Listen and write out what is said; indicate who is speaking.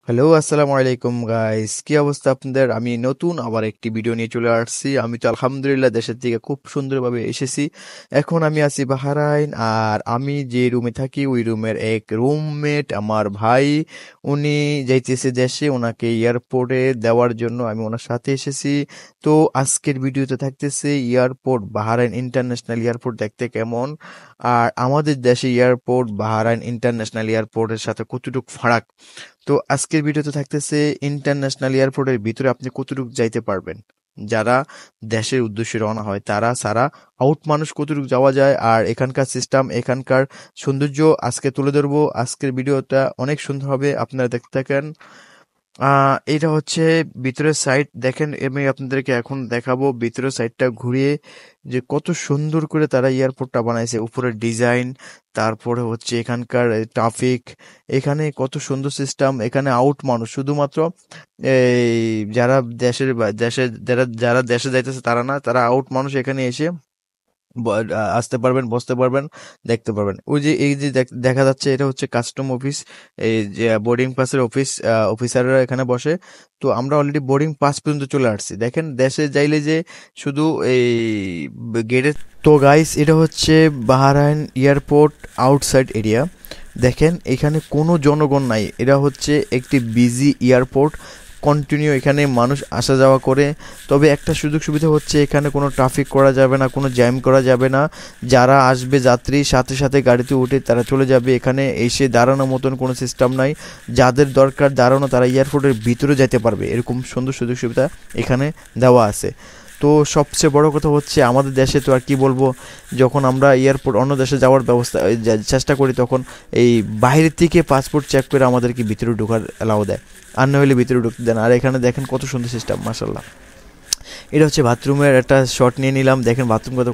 Speaker 1: Hello, আসসালামু আলাইকুম guys. কি অবস্থা আপনাদের? আমি নতুন আবার একটি ভিডিও নিয়ে চলে আসছি। আমি তো আলহামদুলিল্লাহ দেশের থেকে খুব সুন্দরভাবে এসেছি। এখন আমি আছি বাহরাইন, আর আমি যে রুমে থাকি ওই রুমের এক রুমমেট আমার ভাই, উনি যাইতেছে দেশে, ওনাকে এয়ারপোর্টে দেওয়ার জন্য আমি ওনার সাথে এসেছি। তো আজকের ভিডিওতে থাকতেছে এয়ারপোর্ট, বাহরাইন ইন্টারন্যাশনাল এয়ারপোর্ট দেখতে কেমন, আর আমাদের দেশে এয়ারপোর্ট বাহরাইন ইন্টারন্যাশনাল এয়ারপোর্টের সাথে কতটুকু ফারাক। তো আজকের ভিডিওতে থাকতেছে ইন্টারন্যাশনাল এয়ারপোর্টের ভিতরে আপনি কতটুকু যাইতে পারবেন। যারা দেশের উদ্দেশ্যে রওনা হয় তারা সারা আউট মানুষ কতটুকু যাওয়া যায়, আর এখানকার সিস্টেম, এখানকার সৌন্দর্য আজকে তুলে ধরবো। আজকের ভিডিওটা অনেক সুন্দর হবে, আপনারা দেখতে থাকেন। এটা হচ্ছে ভিতরের সাইড, দেখেন আমি আপনাদেরকে এখন দেখাবো ভিতরের সাইডটা ঘুরিয়ে, যে কত সুন্দর করে তারা এয়ারপোর্টটা বানাইছে, উপরের ডিজাইন, তারপরে হচ্ছে এখানকার ট্রাফিক, এখানে কত সুন্দর সিস্টেম। এখানে আউট মানুষ শুধুমাত্র এই যারা দেশের দেশে যারা যারা দেশে যাইতেছে তারা না, তারা আউট মানুষ এখানে এসে আসতে পারবেন, বসতে পারবেন, দেখতে পারবেন। ওই যে এই যে দেখা যাচ্ছে এটা হচ্ছে কাস্টম অফিস, এই যে বোর্ডিং পাসের অফিস, অফিসাররা এখানে বসে। তো আমরা অলরেডি বোর্ডিং পাস পর্যন্ত চলে আসছি। দেখেন দেশে যাইলে যে শুধু এই গেটে। তো গাইস, এটা হচ্ছে বাহরাইন এয়ারপোর্ট আউটসাইড এরিয়া। দেখেন এখানে কোনো জনগণ নাই, এটা হচ্ছে একটি বিজি এয়ারপোর্ট, কন্টিনিউ এখানে মানুষ আসা যাওয়া করে। তবে একটা সুযোগ সুবিধা হচ্ছে এখানে কোনো ট্রাফিক করা যাবে না, কোনো জ্যাম করা যাবে না। যারা আসবে যাত্রী সাথে সাথে গাড়িতে উঠে তারা চলে যাবে, এখানে এসে দাঁড়ানোর মতন কোনো সিস্টেম নাই। যাদের দরকার দাঁড়ানো তারা এয়ারপোর্টের ভিতরে যেতে পারবে, এরকম সুন্দর সুযোগ সুবিধা এখানে দেওয়া আছে। তো সবচেয়ে বড় কথা হচ্ছে আমাদের দেশে তো আর কি বলবো, যখন আমরা এয়ারপোর্ট অন্য দেশে যাওয়ার ব্যবস্থা চেষ্টা করি তখন এই বাইরে থেকে পাসপোর্ট চেক করে আমাদেরকে ভিতরে ঢোকার অ্যালাউ দেয়, আর না হলে ভিতরে ঢুকতে দেন। আর এখানে দেখেন কত সুন্দর সিস্টেম, মাশাল্লাহ। এটা হচ্ছে বাথরুমের একটা শট নিয়ে নিলাম, দেখেন বাথরুম কত